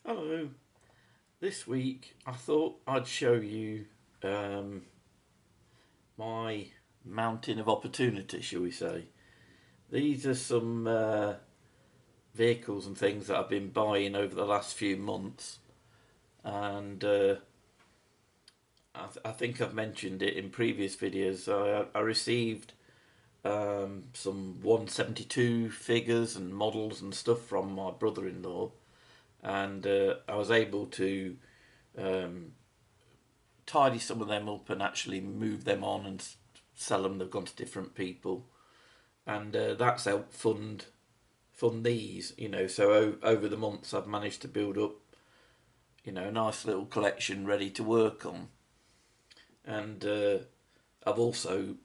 Hello. This week I thought I'd show you my mountain of opportunity, shall we say. These are some vehicles and things that I've been buying over the last few months, and I think I've mentioned it in previous videos. I received some 172 figures and models and stuff from my brother-in-law, and I was able to tidy some of them up and actually move them on and sell them. They've gone to different people, and that's helped fund these. So over the months I've managed to build up, a nice little collection ready to work on, and I've also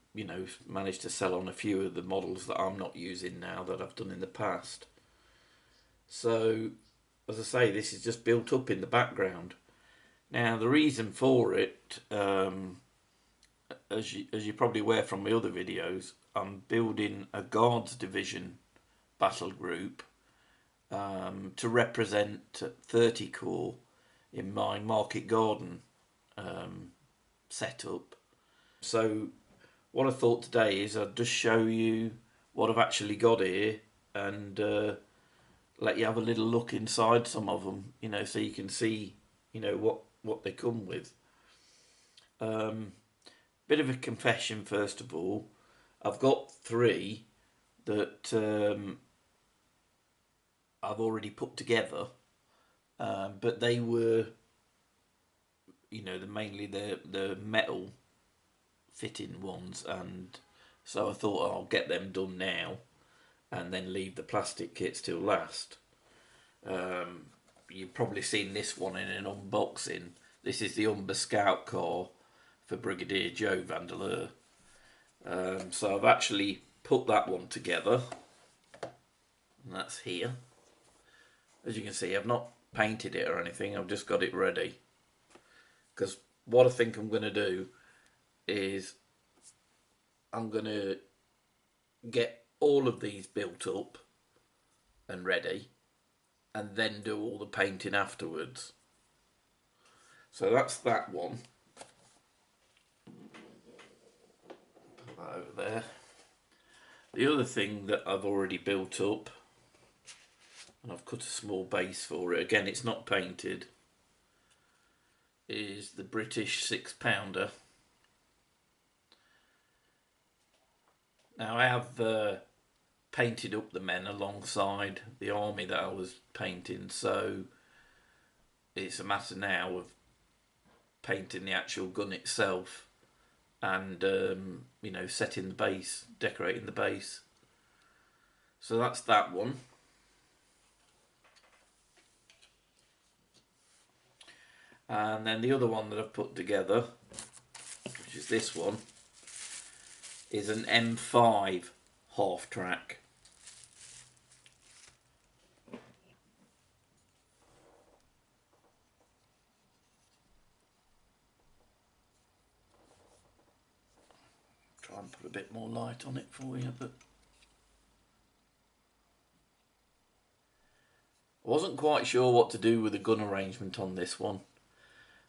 managed to sell on a few of the models that I'm not using now that I've done in the past. So, as I say, this is just built up in the background. Now, the reason for it, as you're probably aware from my other videos, I'm building a Guards Division battle group to represent 30 Corps in my Market Garden setup. So, what I thought today is I'd just show you what I've actually got here and let you have a little look inside some of them, so you can see, what they come with. Bit of a confession first of all. I've got 3 that I've already put together, but they were, mainly the metal fitting ones, and so I thought I'll get them done now and then leave the plastic kits till last. You've probably seen this one in an unboxing. This is the Umber Scout car for Brigadier Joe Vandeleur. So I've actually put that one together, and that's here. As you can see, I've not painted it or anything, I've just got it ready. Because what I think I'm going to do is I'm going to get all of these built up and ready, and then do all the painting afterwards. So that's that one. Put that over there. The other thing that I've already built up, and I've cut a small base for it, again it's not painted, is the British 6-pounder. Now I have painted up the men alongside the army that I was painting, so it's a matter now of painting the actual gun itself and setting the base, decorating the base. So that's that one. And then the other one that I've put together, which is this one, is an M5 half track. Try and put a bit more light on it for you, but I wasn't quite sure what to do with the gun arrangement on this one.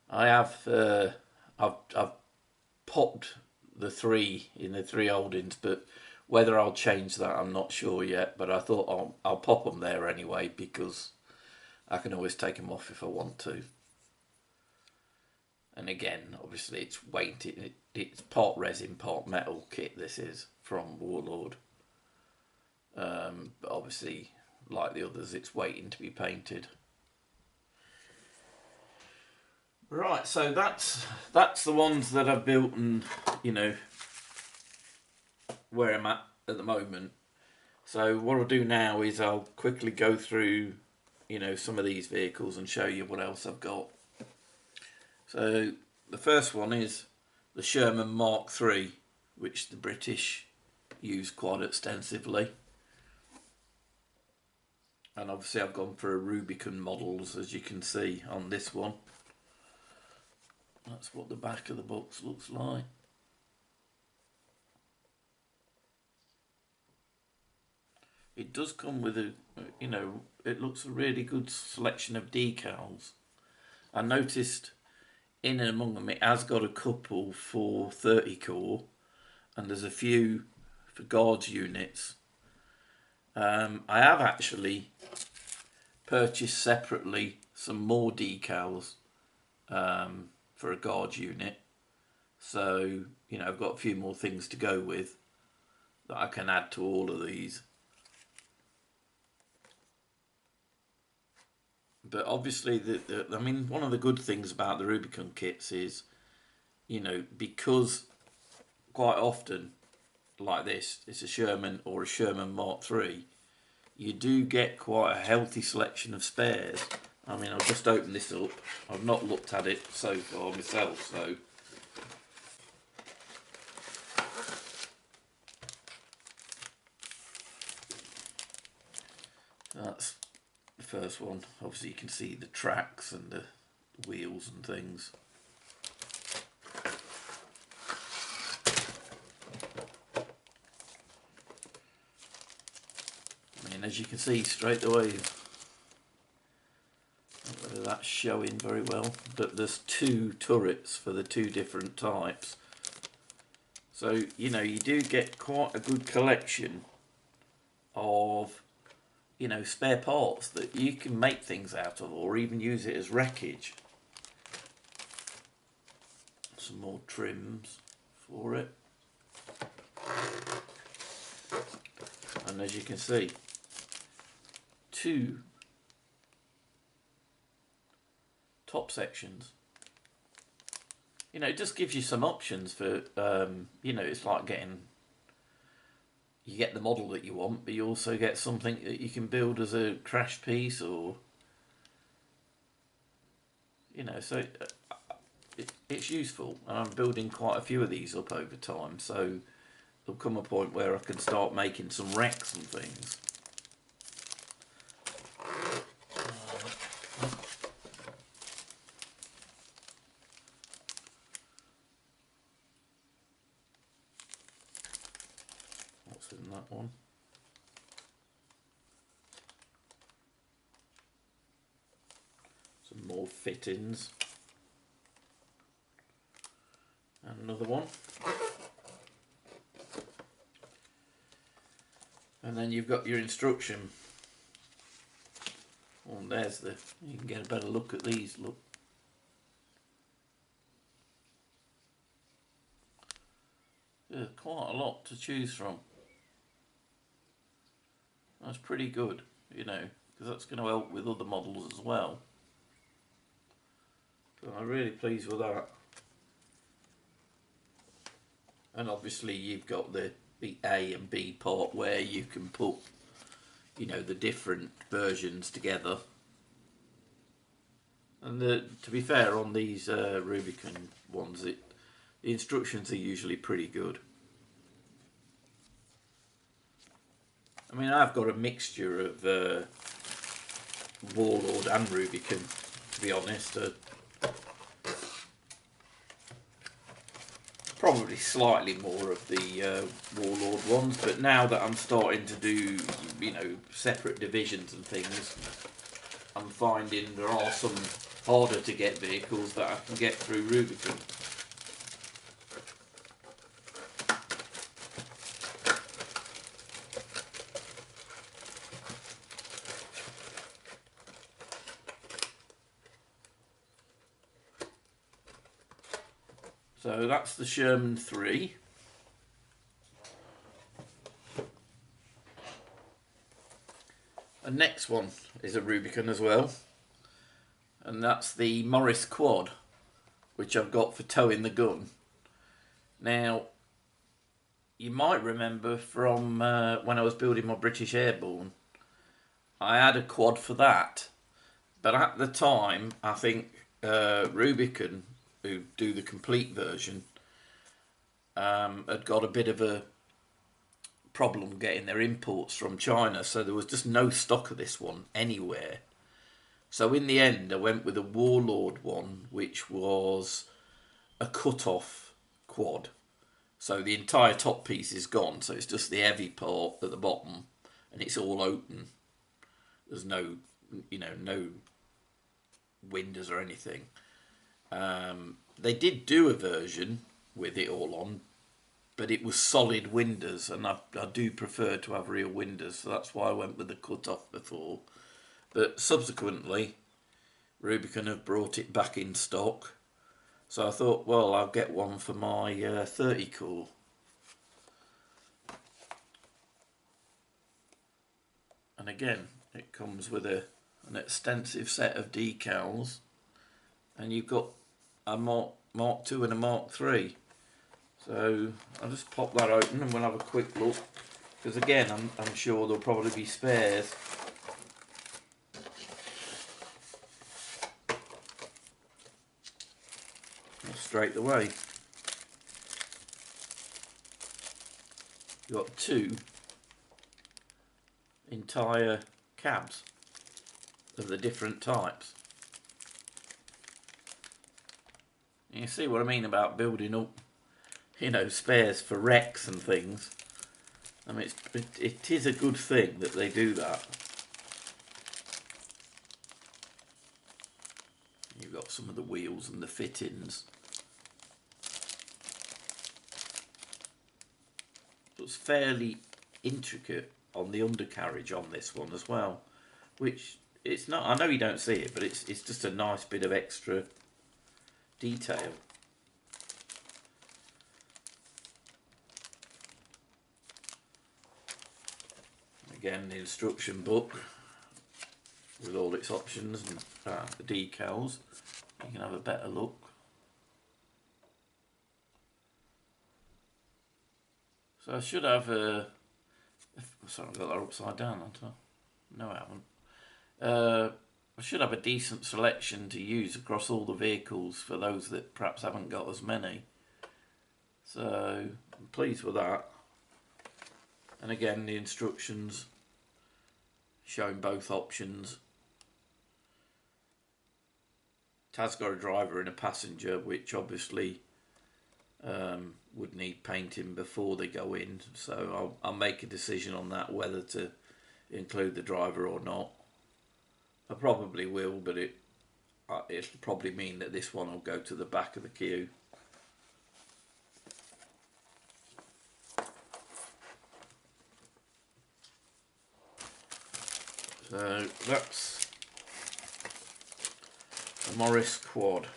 I have I've popped the 3 in the 3 Oldings, but whether I'll change that I'm not sure yet. But I thought I'll pop them there anyway, because I can always take them off if I want to. And again, obviously it's weighted. It's part resin, part metal kit. This is from Warlord. But obviously, like the others, it's waiting to be painted. Right, so that's the ones that I've built and, where I'm at the moment. So what I'll do now is I'll quickly go through, some of these vehicles and show you what else I've got. So the first one is the Sherman Mark III, which the British use quite extensively. And obviously I've gone for a Rubicon models, as you can see on this one. That's what the back of the box looks like. it does come with a, you know, it looks a really good selection of decals. I noticed in and among them it has got a couple for 30 core, and there's a few for guards units. I have actually purchased separately some more decals for a guard unit. So, you know, I've got a few more things to go with that I can add to all of these. But obviously, I mean, one of the good things about the Rubicon kits is, you know, because quite often, like this, it's a Sherman or a Sherman Mark III, you do get quite a healthy selection of spares. I mean, I'll just open this up. I've not looked at it so far myself, so... That's the first one. Obviously you can see the tracks and the wheels and things. I mean, as you can see straight away, not whether that's showing very well, but there's two turrets for the two different types. So, you know, you do get quite a good collection of, you know, spare parts that you can make things out of, or even use it as wreckage. Some more trims for it. And as you can see, two top sections. You know, it just gives you some options for, you know, it's like getting... You get the model that you want, but you also get something that you can build as a crash piece, or, you know, so it's useful. And I'm building quite a few of these up over time, so there'll come a point where I can start making some wrecks and things. What's in that one? Some more fittings. And another one. And then you've got your instruction. Oh, and there's the... You can get a better look at these, look. There's quite a lot to choose from. That's pretty good, you know, because that's going to help with other models as well. So I'm really pleased with that. And obviously you've got the A and B part where you can put, you know, the different versions together. And to be fair, on these Rubicon ones, the instructions are usually pretty good. I mean, I've got a mixture of Warlord and Rubicon, to be honest. Probably slightly more of the Warlord ones, but now that I'm starting to do, you know, separate divisions and things, I'm finding there are some harder to get vehicles that I can get through Rubicon. So that's the Sherman III. The next one is a Rubicon as well, and that's the Morris Quad, which I've got for towing the gun. Now, you might remember from when I was building my British Airborne, I had a quad for that, but at the time I think Rubicon, who do the complete version, had got a bit of a problem getting their imports from China, so there was just no stock of this one anywhere. So in the end I went with a Warlord one, which was a cut-off quad. So the entire top piece is gone, so it's just the heavy part at the bottom, and it's all open. There's no, no windows or anything. They did do a version with it all on, but it was solid windows, and I do prefer to have real windows, so that's why I went with the cut-off before. But subsequently, Rubicon have brought it back in stock, so I thought, well, I'll get one for my 30 core. And again, it comes with an extensive set of decals, and you've got a Mark II and a Mark III. So I'll just pop that open and we'll have a quick look, because again, I'm sure there'll probably be spares. Straight away, you've got two entire cabs of the different types. You see what I mean about building up, spares for wrecks and things. I mean, it is a good thing that they do that. You've got some of the wheels and the fittings. It's fairly intricate on the undercarriage on this one as well, which it's not. I know you don't see it, but it's just a nice bit of extra detail. Again, the instruction book with all its options and the decals. You can have a better look. So I should have a... Sorry, I've got that upside down, haven't I? No, I haven't. I should have a decent selection to use across all the vehicles for those that perhaps haven't got as many. So I'm pleased with that. And again, the instructions showing both options. It has got a driver and a passenger, which obviously would need painting before they go in, so I'll make a decision on that, whether to include the driver or not. I probably will, but it'll probably mean that this one will go to the back of the queue. So that's the Morris Quad.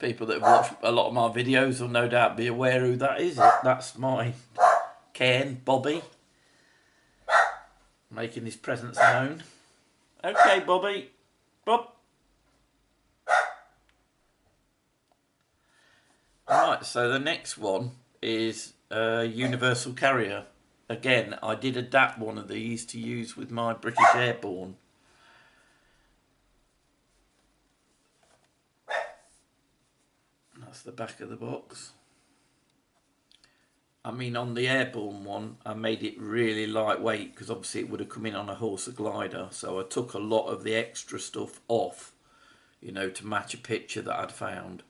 People that have watched a lot of my videos will no doubt be aware who that is. That's my Ken, Bobby, making his presence known. Okay, Bobby. Bob. Right, so the next one is Universal Carrier. Again, I did adapt one of these to use with my British Airborne. That's the back of the box. I mean, on the Airborne one, I made it really lightweight because obviously it would have come in on a horse or glider. So I took a lot of the extra stuff off, to match a picture that I'd found.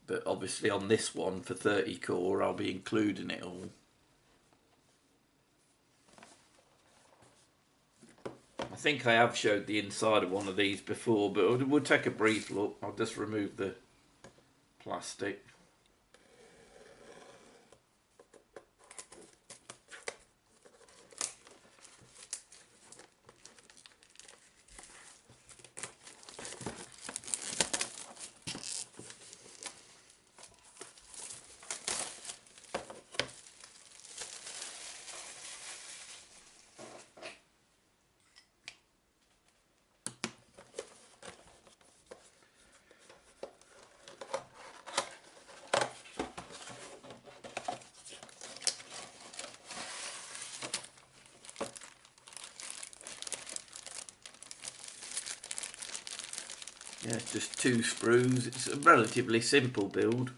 But obviously on this one for 30 core, I'll be including it all. I think I have showed the inside of one of these before, but we'll take a brief look. I'll just remove the plastic. Yeah, just 2 sprues. It's a relatively simple build.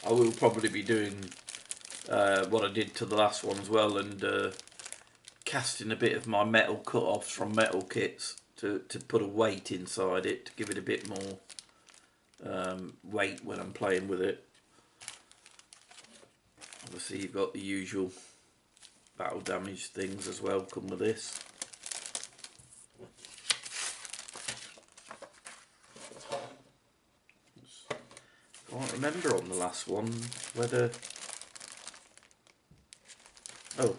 I will probably be doing what I did to the last one as well, and casting a bit of my metal cut-offs from metal kits to put a weight inside it to give it a bit more weight when I'm playing with it. Obviously you've got the usual battle damage things as well come with this. I can't remember on the last one whether... Oh,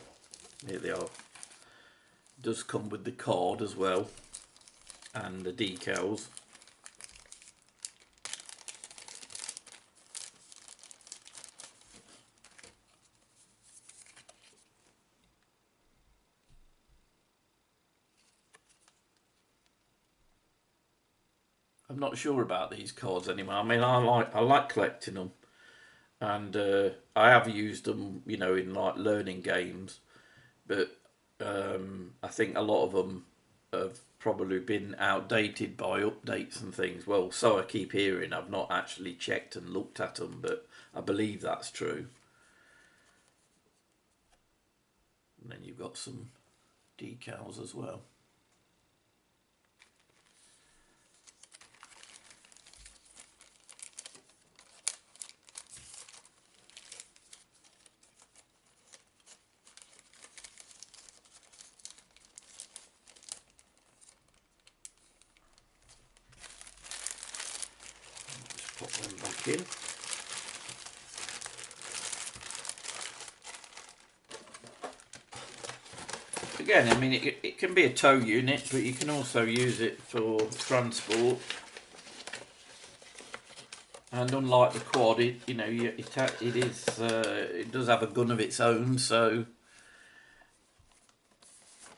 here they are. It does come with the card as well and the decals. I'm not sure about these cards anymore. I mean, I like collecting them, and I have used them, you know, in like learning games, but I think a lot of them have probably been outdated by updates and things. Well, so I keep hearing. I've not actually checked and looked at them, but I believe that's true. And then you've got some decals as well. Just pop them back in. Again, I mean, it can be a tow unit, but you can also use it for transport. And unlike the quad, it does have a gun of its own. So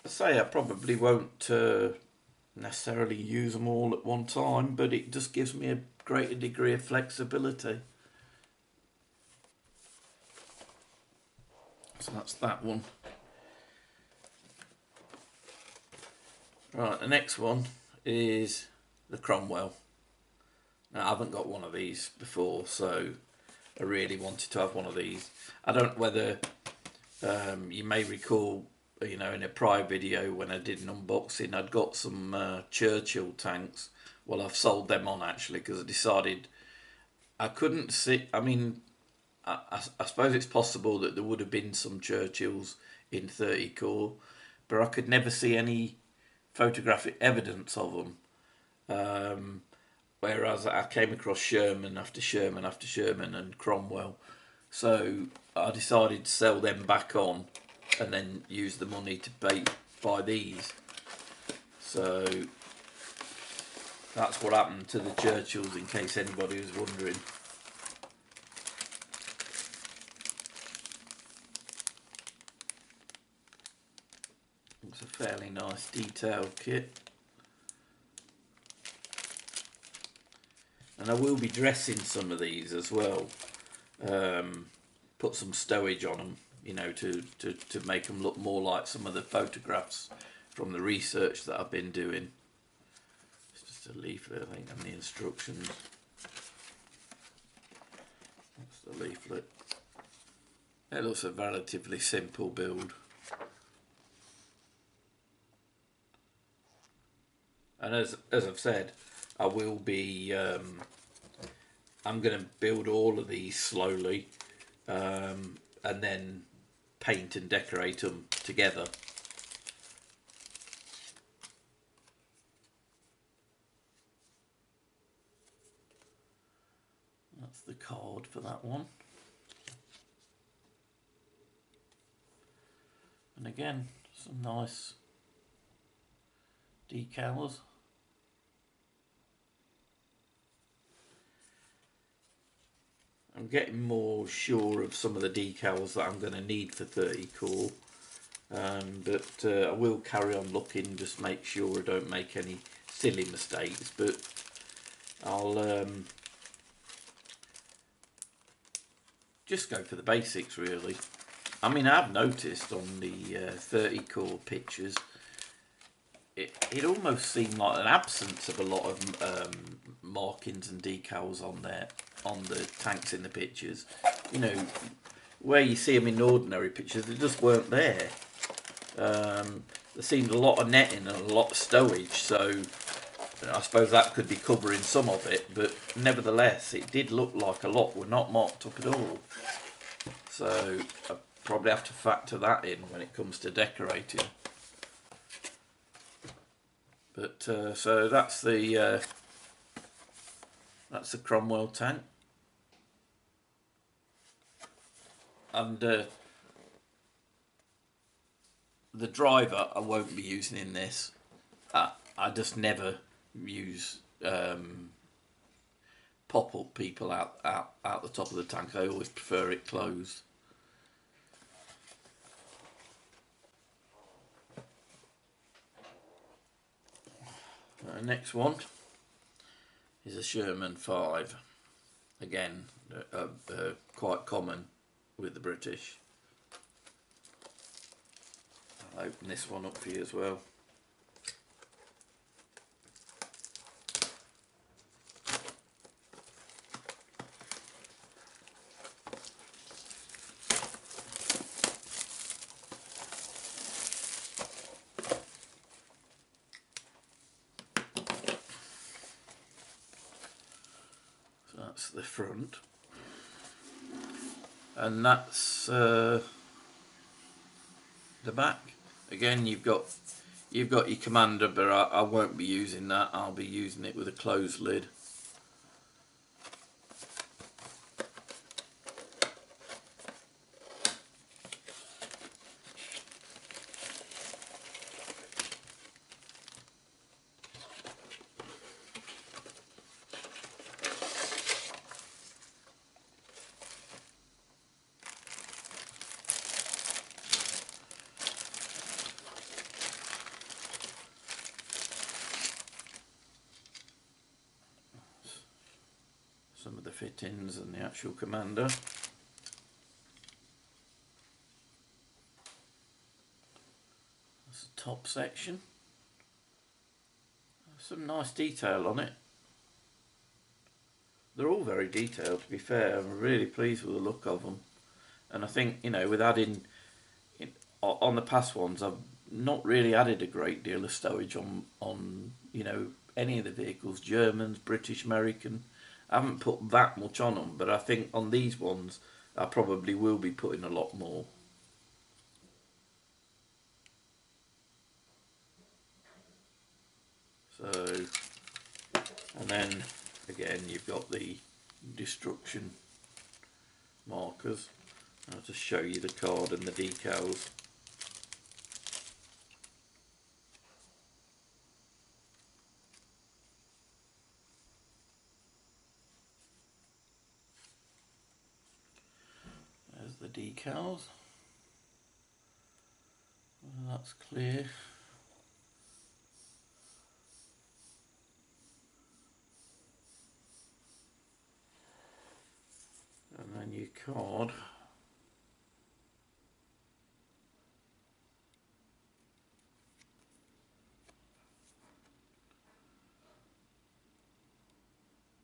I say I probably won't necessarily use them all at one time, but it just gives me a greater degree of flexibility. So that's that one. Right, the next one is the Cromwell. Now, I haven't got one of these before, so I really wanted to have one of these. I don't know whether you may recall, you know, in a prior video when I did an unboxing, I'd got some Churchill tanks. Well, I've sold them on actually because I decided I couldn't see. I mean, I suppose it's possible that there would have been some Churchills in 30 Corps, but I could never see any photographic evidence of them. Whereas I came across Sherman after Sherman after Sherman and Cromwell. So I decided to sell them back on and then use the money to buy these. So that's what happened to the Churchills, in case anybody was wondering. It's a fairly nice detailed kit. And I will be dressing some of these as well. Put some stowage on them, you know, to make them look more like some of the photographs from the research that I've been doing. It's just a leaflet, I think, and the instructions. That's the leaflet. It looks a relatively simple build. And as I've said, I will be, I'm going to build all of these slowly and then paint and decorate them together. That's the card for that one. And again, some nice decals. I'm getting more sure of some of the decals that I'm going to need for 30 Corps, but I will carry on looking, just make sure I don't make any silly mistakes, but I'll just go for the basics really. I mean, I've noticed on the 30 Corps pictures, it almost seemed like an absence of a lot of markings and decals on there, on the tanks in the pictures. You know, where you see them in ordinary pictures, they just weren't there. There seemed a lot of netting and a lot of stowage, so I suppose that could be covering some of it, but nevertheless it did look like a lot were not marked up at all. So I probably have to factor that in when it comes to decorating. But so that's the Cromwell tank, and the driver I won't be using in this. I just never use pop-up people out the top of the tank. I always prefer it closed. Next one is a Sherman 5. Again, quite common with the British. I'll open this one up for you as well. That's the front, and that's the back. Again, you've got your commander, but I won't be using that. I'll be using it with a closed lid. Some of the fittings and the actual commander. That's the top section. Some nice detail on it. They're all very detailed, to be fair. I'm really pleased with the look of them. And I think, you know, with adding, on the past ones, I've not really added a great deal of stowage on you know, any of the vehicles, Germans, British, American. I haven't put that much on them, but I think on these ones I probably will be putting a lot more. So, and then again you've got the destruction markers. I'll just show you the card and the decals. There's the decals. Well, that's clear. And then your card.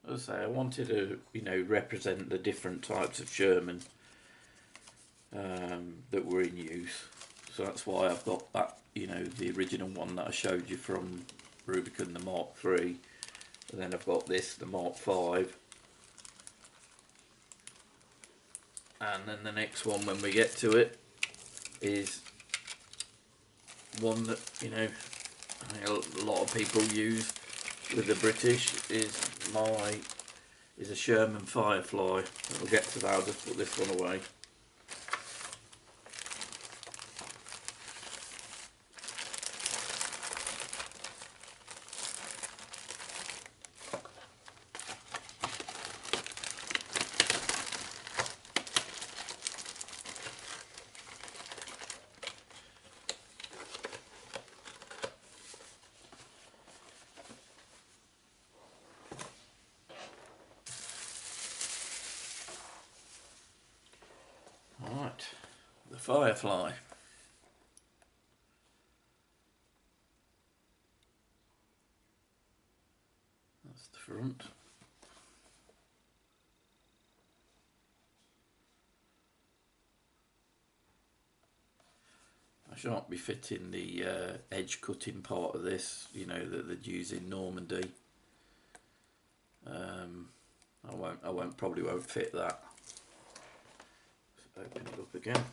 As I say, I wanted to, you know, represent the different types of Sherman that were in use. So that's why I've got that, you know, the original one that I showed you from Rubicon, the Mark III. And then I've got this, the Mark V. And then the next one, when we get to it, is one that, you know, I think a lot of people use with the British, is a Sherman Firefly. We'll get to that. I'll just put this one away. Right, the Firefly. front. I shan't be fitting the edge cutting part of this, you know, that they'd use in Normandy. Probably won't fit that. Let's open it up again.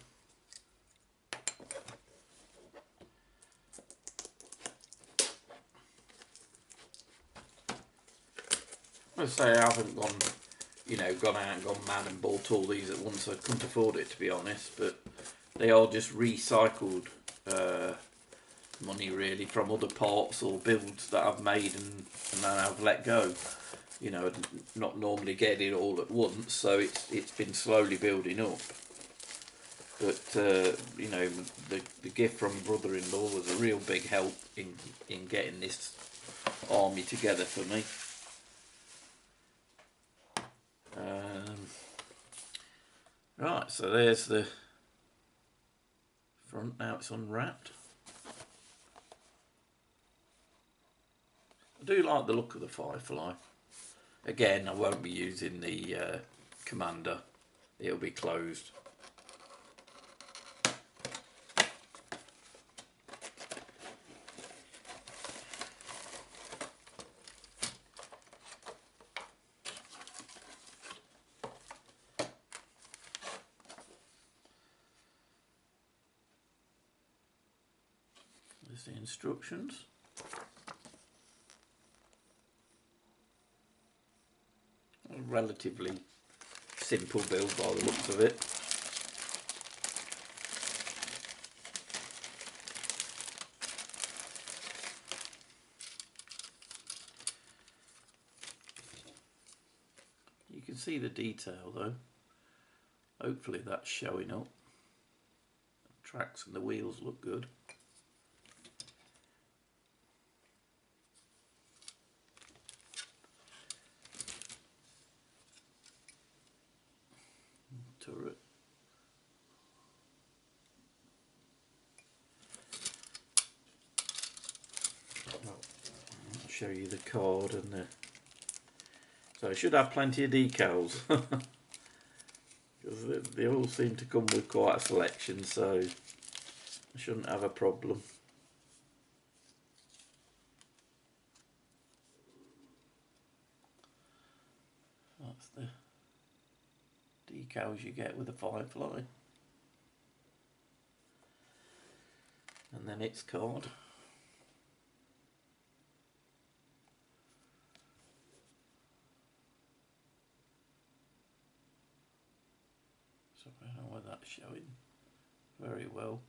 I say I haven't gone out and gone mad and bought all these at once. I couldn't afford it, to be honest, but they are just recycled money really from other parts or builds that I've made and then I've let go. You know, not normally getting it all at once, so it's been slowly building up. But you know, the gift from brother-in-law was a real big help in getting this army together for me. Right, so there's the front. Now it's unwrapped. I do like the look of the Firefly. Again, I won't be using the commander. It'll be closed. There's the instructions. A relatively simple build by the looks of it. You can see the detail though. Hopefully that's showing up. The tracks and the wheels look good. Turret. I'll show you the card and the... So I should have plenty of decals. Because they all seem to come with quite a selection, so I shouldn't have a problem. That's the decals you get with the Firefly. And then its card. So I don't know whether that's showing very well.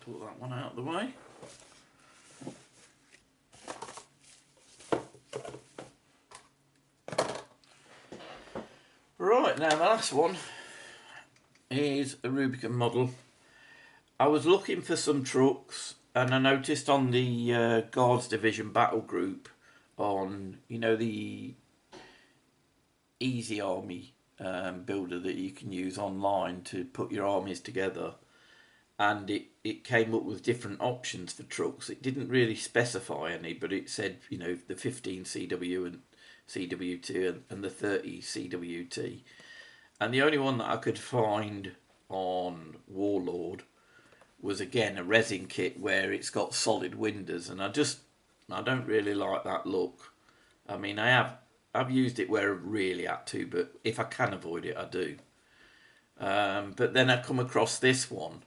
Put that one out of the way. Right, now the last one is a Rubicon model. I was looking for some trucks and I noticed on the Guards Division battle group on, you know, the Easy Army builder that you can use online to put your armies together. And it came up with different options for trucks. It didn't really specify any, but it said, you know, the 15 CW and CWT and the 30 CWT. And the only one that I could find on Warlord was, again, a resin kit where it's got solid windows. And I don't really like that look. I mean, I've used it where I really had to, but if I can avoid it, I do. But then I come across this one.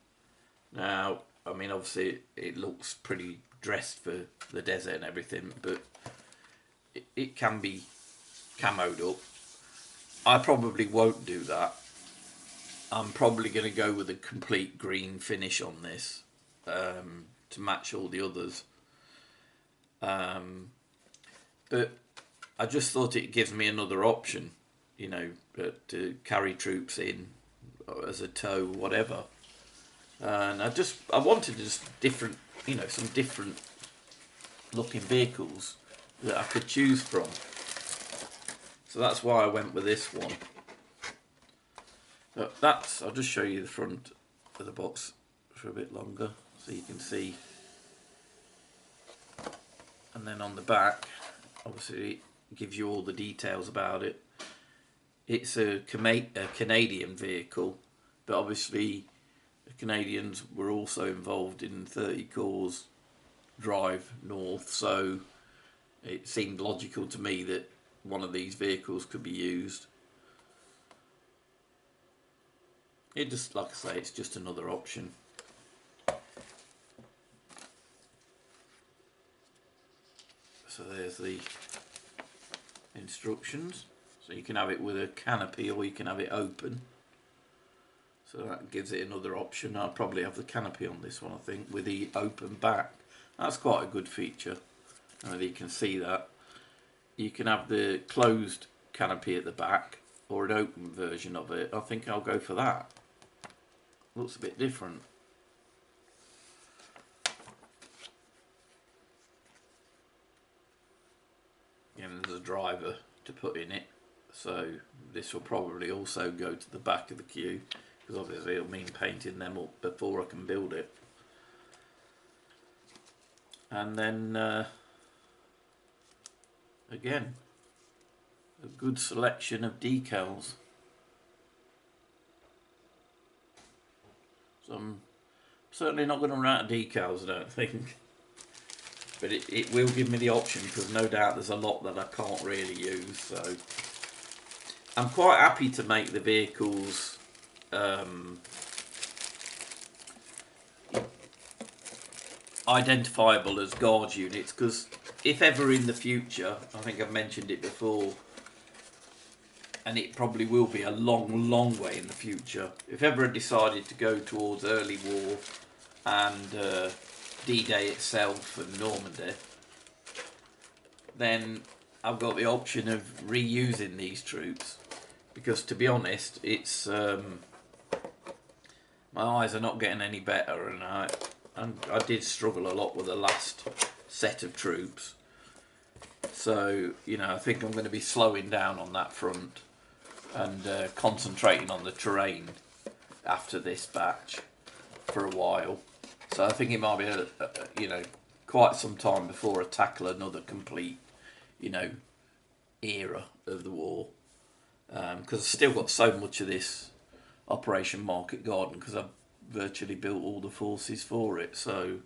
Now, I mean, obviously it looks pretty dressed for the desert and everything, but it can be camoed up. I probably won't do that. I'm probably going to go with a complete green finish on this, to match all the others. But I just thought it gives me another option, you know, to carry troops in as a tow, whatever. And I wanted just different, you know, some different looking vehicles that I could choose from. So that's why I went with this one. But I'll just show you the front of the box for a bit longer so you can see. And then on the back, obviously it gives you all the details about it. It's a Canadian vehicle, but obviously the Canadians were also involved in 30 Corps drive north, so it seemed logical to me that one of these vehicles could be used. It just, like I say, it's just another option. So there's the instructions. So you can have it with a canopy or you can have it open. So that gives it another option. I'll probably have the canopy on this one, I think, with the open back. That's quite a good feature. I don't know if you can see that. You can have the closed canopy at the back or an open version of it. I think I'll go for that. Looks a bit different. And there's a driver to put in it, so this will probably also go to the back of the queue, because obviously it'll mean painting them up before I can build it. And then again, a good selection of decals. So I'm certainly not going to run out of decals, I don't think. But it will give me the option, because no doubt there's a lot that I can't really use. So I'm quite happy to make the vehicles identifiable as guard units, because if ever in the future, I think I've mentioned it before, and it probably will be a long way in the future, if ever I decided to go towards early war and D-Day itself and Normandy, then I've got the option of reusing these troops, because to be honest, it's my eyes are not getting any better, and I did struggle a lot with the last set of troops. So, you know, I think I'm going to be slowing down on that front and concentrating on the terrain after this batch for a while. So I think it might be, you know, quite some time before I tackle another complete, you know, era of the war. Because I've still got so much of this Operation Market Garden, because I've virtually built all the forces for it. So,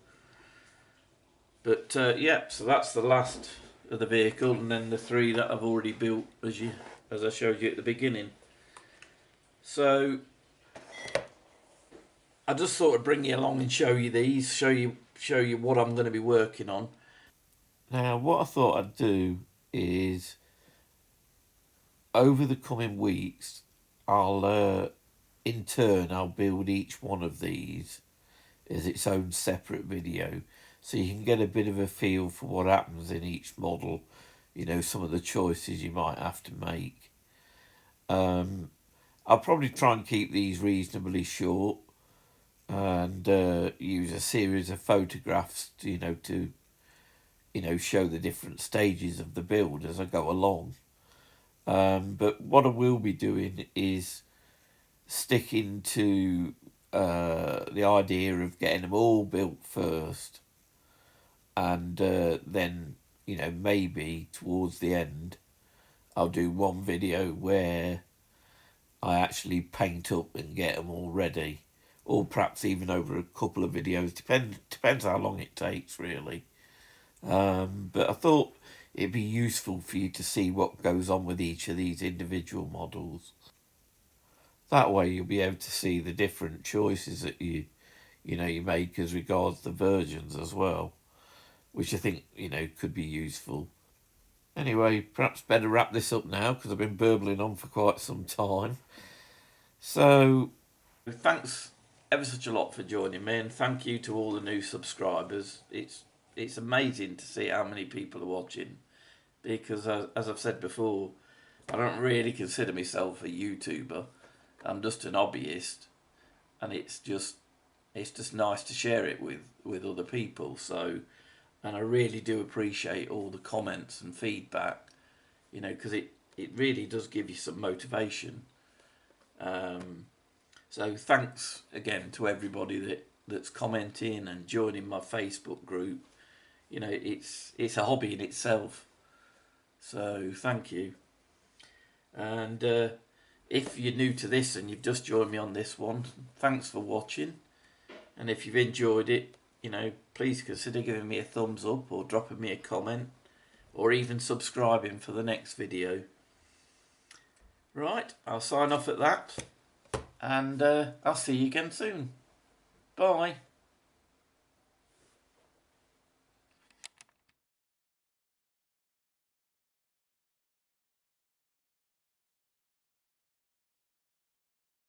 but yeah, so that's the last of the vehicle, and then the three that I've already built, as I showed you at the beginning. So I just thought I'd bring you along and show you these, show you what I'm going to be working on. Now, what I thought I'd do is, over the coming weeks, I'll in turn I'll build each one of these as its own separate video, so you can get a bit of a feel for what happens in each model, you know, some of the choices you might have to make. I'll probably try and keep these reasonably short and use a series of photographs to, you know, show the different stages of the build as I go along. But what I will be doing is sticking to the idea of getting them all built first, and then, you know, maybe towards the end I'll do one video where I actually paint up and get them all ready, or perhaps even over a couple of videos. Depends how long it takes, really. But I thought it'd be useful for you to see what goes on with each of these individual models. That way you'll be able to see the different choices that you make as regards the versions as well, which I think, you know, could be useful. Anyway, perhaps better wrap this up now because I've been burbling on for quite some time. So, thanks ever such a lot for joining me, and thank you to all the new subscribers. It's amazing to see how many people are watching, because as I've said before, I don't really consider myself a YouTuber. I'm just an hobbyist, and it's just nice to share it with other people. So, and I really do appreciate all the comments and feedback, you know, because it really does give you some motivation. So thanks again to everybody that's commenting and joining my Facebook group. You know, it's a hobby in itself. So thank you. And if you're new to this and you've just joined me on this one, thanks for watching. And if you've enjoyed it, you know, please consider giving me a thumbs up or dropping me a comment or even subscribing for the next video. Right, I'll sign off at that, and I'll see you again soon. Bye.